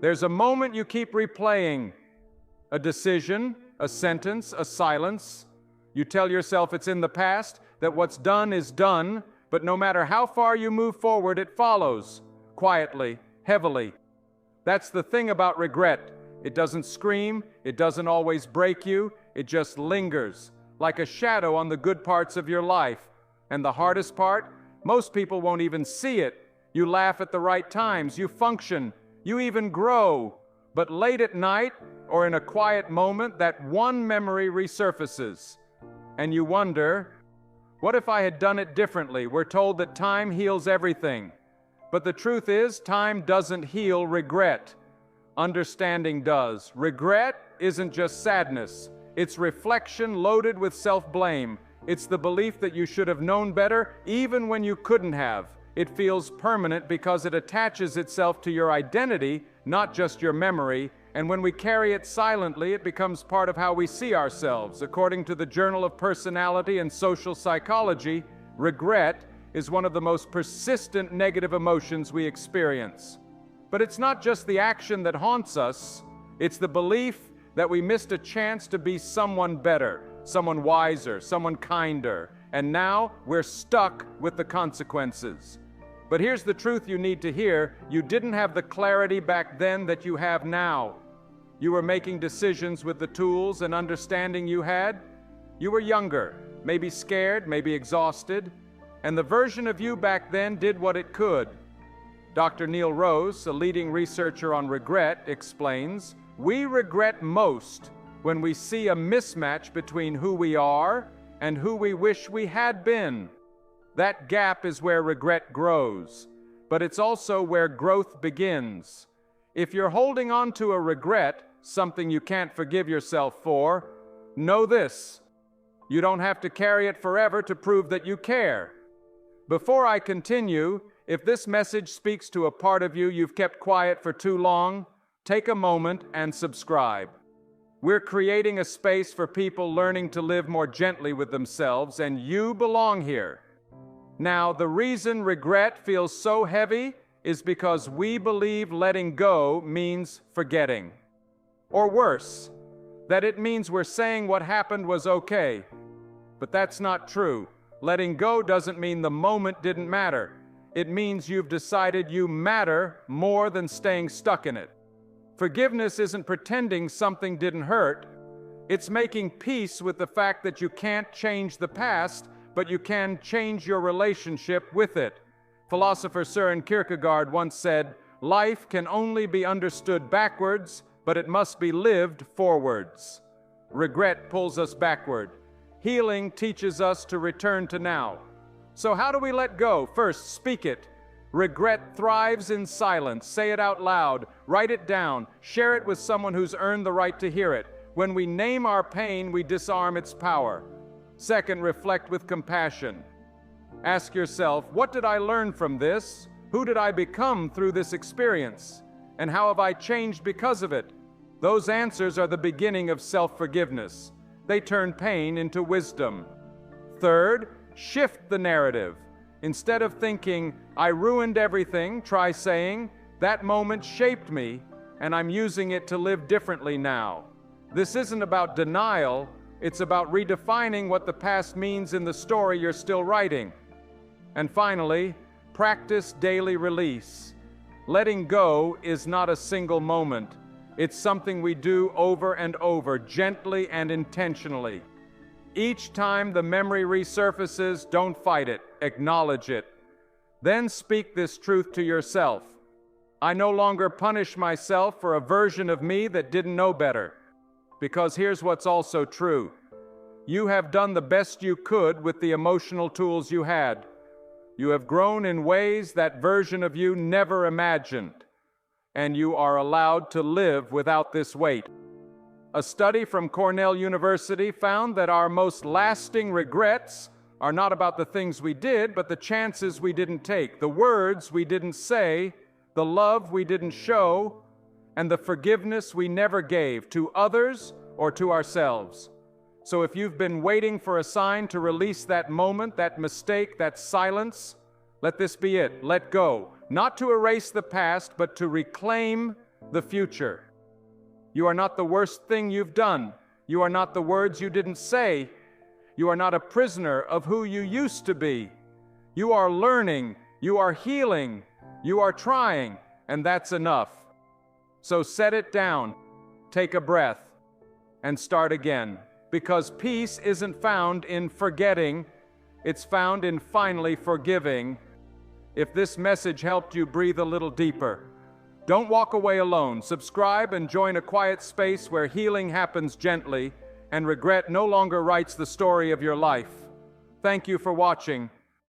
There's a moment you keep replaying, a decision, a sentence, a silence. You tell yourself it's in the past, that what's done is done, but no matter how far you move forward, it follows, quietly, heavily. That's the thing about regret. It doesn't scream, it doesn't always break you, it just lingers, like a shadow on the good parts of your life. And the hardest part? Most people won't even see it. You laugh at the right times, you function, you even grow. But late at night, or in a quiet moment, that one memory resurfaces. And you wonder, what if I had done it differently? We're told that time heals everything. But the truth is, time doesn't heal regret. Understanding does. Regret isn't just sadness. It's reflection loaded with self-blame. It's the belief that you should have known better, even when you couldn't have. It feels permanent because it attaches itself to your identity, not just your memory. And when we carry it silently, it becomes part of how we see ourselves. According to the Journal of Personality and Social Psychology, regret is one of the most persistent negative emotions we experience. But it's not just the action that haunts us, it's the belief that we missed a chance to be someone better, someone wiser, someone kinder, and now we're stuck with the consequences. But here's the truth you need to hear: you didn't have the clarity back then that you have now. You were making decisions with the tools and understanding you had. You were younger, maybe scared, maybe exhausted, and the version of you back then did what it could. Dr. Neil Rose, a leading researcher on regret, explains, "We regret most when we see a mismatch between who we are and who we wish we had been. That gap is where regret grows, but it's also where growth begins. If you're holding on to a regret, something you can't forgive yourself for, know this: you don't have to carry it forever to prove that you care." Before I continue, if this message speaks to a part of you you've kept quiet for too long, take a moment and subscribe. We're creating a space for people learning to live more gently with themselves, and you belong here. Now, the reason regret feels so heavy is because we believe letting go means forgetting. Or worse, that it means we're saying what happened was okay. But that's not true. Letting go doesn't mean the moment didn't matter. It means you've decided you matter more than staying stuck in it. Forgiveness isn't pretending something didn't hurt. It's making peace with the fact that you can't change the past, but you can change your relationship with it. Philosopher Søren Kierkegaard once said, "Life can only be understood backwards, but it must be lived forwards." Regret pulls us backward. Healing teaches us to return to now. So how do we let go? First, speak it. Regret thrives in silence. Say it out loud. Write it down. Share it with someone who's earned the right to hear it. When we name our pain, we disarm its power. Second, reflect with compassion. Ask yourself, what did I learn from this? Who did I become through this experience? And how have I changed because of it? Those answers are the beginning of self-forgiveness. They turn pain into wisdom. Third, shift the narrative. Instead of thinking, "I ruined everything," try saying, "That moment shaped me, and I'm using it to live differently now." This isn't about denial, it's about redefining what the past means in the story you're still writing. And finally, practice daily release. Letting go is not a single moment. It's something we do over and over, gently and intentionally. Each time the memory resurfaces, don't fight it, acknowledge it. Then speak this truth to yourself. I no longer punish myself for a version of me that didn't know better. Because here's what's also true. You have done the best you could with the emotional tools you had. You have grown in ways that version of you never imagined. And you are allowed to live without this weight. A study from Cornell University found that our most lasting regrets are not about the things we did, but the chances we didn't take, the words we didn't say, the love we didn't show, and the forgiveness we never gave to others or to ourselves. So if you've been waiting for a sign to release that moment, that mistake, that silence, let this be it. Let go. Not to erase the past, but to reclaim the future. You are not the worst thing you've done. You are not the words you didn't say. You are not a prisoner of who you used to be. You are learning, you are healing, you are trying, and that's enough. So set it down, take a breath, and start again. Because peace isn't found in forgetting, it's found in finally forgiving. If this message helped you breathe a little deeper, don't walk away alone. Subscribe and join a quiet space where healing happens gently and regret no longer writes the story of your life. Thank you for watching.